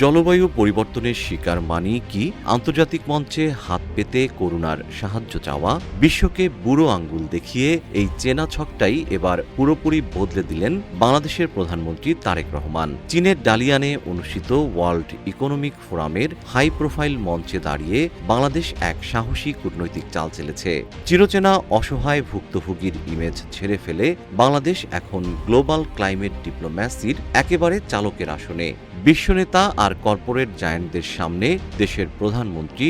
জলবায়ু পরিবর্তনের শিকার মানি কি? আন্তর্জাতিক মঞ্চে হাত পেতে করুণার সাহায্য চাওয়া, বিশ্বকে বুড়ো আঙ্গুল দেখিয়ে এই চেনা ছকটাই এবার পুরোপুরি বদলে দিলেন বাংলাদেশের প্রধানমন্ত্রী তারেক রহমান। চীনের ডালিয়ানে অনুষ্ঠিত ওয়ার্ল্ড ইকোনমিক ফোরামের হাই প্রোফাইল মঞ্চে দাঁড়িয়ে বাংলাদেশ এক সাহসী কূটনৈতিক চাল চেলেছে। চিরচেনা অসহায় ভুক্তভোগীর ইমেজ ছেড়ে ফেলে বাংলাদেশ এখন গ্লোবাল ক্লাইমেট ডিপ্লোম্যাসির একেবারে চালকের আসনে। বিশ্বনেতা আর কর্পোরেট জায়ান্টদের সামনে দেশের প্রধানমন্ত্রী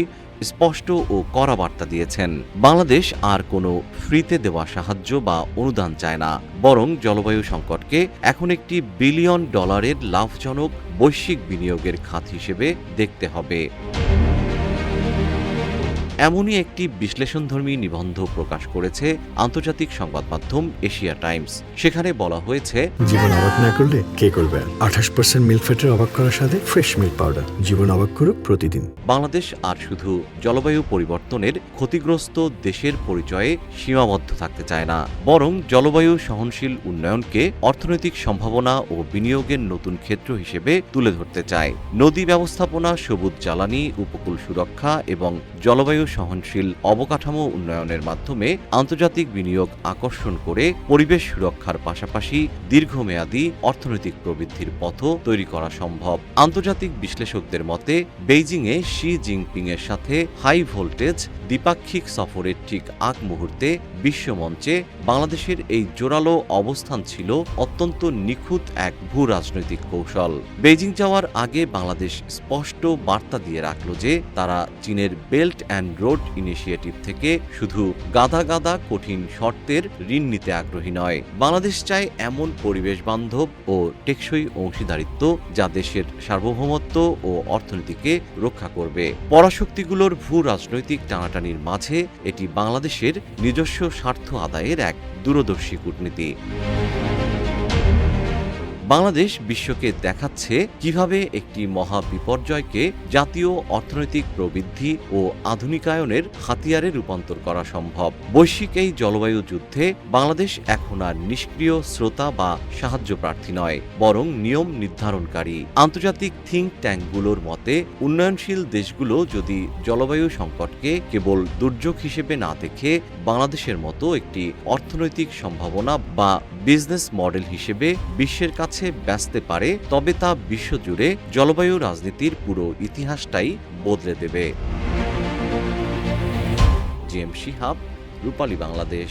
স্পষ্ট ও কড়া বার্তা দিয়েছেন, বাংলাদেশ আর কোনো ফ্রিতে দেওয়া সাহায্য বা অনুদান চায় না, বরং জলবায়ু সংকটকে এখন একটি $1 বিলিয়ন লাভজনক বৈশ্বিক বিনিয়োগের খাত হিসেবে দেখতে হবে। এমনই একটি বিশ্লেষণধর্মী নিবন্ধ প্রকাশ করেছে আন্তর্জাতিক সংবাদ মাধ্যম এশিয়া টাইমস। সেখানে বলা হয়েছে, জীবন অবাক না করলে কে করবে? 28% মিল্ক ফ্যাটের অবাক করার সাথে ফ্রেশ মিল্ক পাউডার। জীবন অবাক করুক প্রতিদিন। বাংলাদেশ আর শুধু জলবায়ু পরিবর্তনের ক্ষতিগ্রস্ত দেশের পরিচয়ে সীমাবদ্ধ থাকতে চায় না, বরং জলবায়ু সহনশীল উন্নয়নকে অর্থনৈতিক সম্ভাবনা ও বিনিয়োগের নতুন ক্ষেত্র হিসেবে তুলে ধরতে চায়। নদী ব্যবস্থাপনা, সবুজ জ্বালানি, উপকূল সুরক্ষা এবং জলবায়ু সহনশীল অবকাঠামো উন্নয়নের মাধ্যমে আন্তর্জাতিক বিনিয়োগ আকর্ষণ করে পরিবেশ সুরক্ষার পাশাপাশি দীর্ঘমেয়াদী অর্থনৈতিক প্রবৃদ্ধির পথ তৈরি করা সম্ভব। আন্তর্জাতিক বিশ্লেষকদের মতে, বেইজিংয়ে শি জিনপিংয়ের সাথে হাই ভোল্টেজ দ্বিপাক্ষিক সফরের ঠিক আগ মুহূর্তে বিশ্বমঞ্চে বাংলাদেশের এই জোরালো অবস্থান ছিল অত্যন্ত নিখুঁত এক ভূ রাজনৈতিক কৌশল। বেইজিং যাওয়ার আগে বাংলাদেশ স্পষ্ট বার্তা দিয়ে রাখল যে তারা চীনের বেল্ট অ্যান্ড রোড ইনিশিয়েটিভ থেকে শুধু গাদা গাদা কঠিন শর্তের ঋণ নিতে আগ্রহী নয়। বাংলাদেশ চায় এমন পরিবেশ বান্ধব ও টেকসই অংশীদারিত্ব যা দেশের সার্বভৌমত্ব ও অর্থনীতিকে রক্ষা করবে। পরাশক্তিগুলোর ভূ রাজনৈতিক টানাটানির মাঝে এটি বাংলাদেশের নিজস্ব স্বার্থ আদায়ের এক দূরদর্শী কূটনীতি। বাংলাদেশ বিশ্বকে দেখাচ্ছে কিভাবে একটি মহা বিপর্যয়কে জাতীয় অর্থনৈতিক প্রবৃদ্ধি ও আধুনিকায়নের হাতিয়ারে রূপান্তর করা সম্ভব। বৈশ্বিক এই জলবায়ু যুদ্ধে বাংলাদেশ এখন আর নিষ্ক্রিয় শ্রোতা বা সাহায্য প্রার্থী নয়, বরং নিয়ম নির্ধারণকারী। আন্তর্জাতিক থিঙ্ক ট্যাঙ্কগুলোর মতে, উন্নয়নশীল দেশগুলো যদি জলবায়ু সংকটকে কেবল দুর্যোগ হিসেবে না দেখে বাংলাদেশের মতো একটি অর্থনৈতিক সম্ভাবনা বা বিজনেস মডেল হিসেবে বিশ্বের কাছে বেচতে পারে, তবে তা বিশ্বজুড়ে জলবায়ু রাজনীতির পুরো ইতিহাসটাই বদলে দেবে। জিএম শিহাব, রূপালী বাংলাদেশ।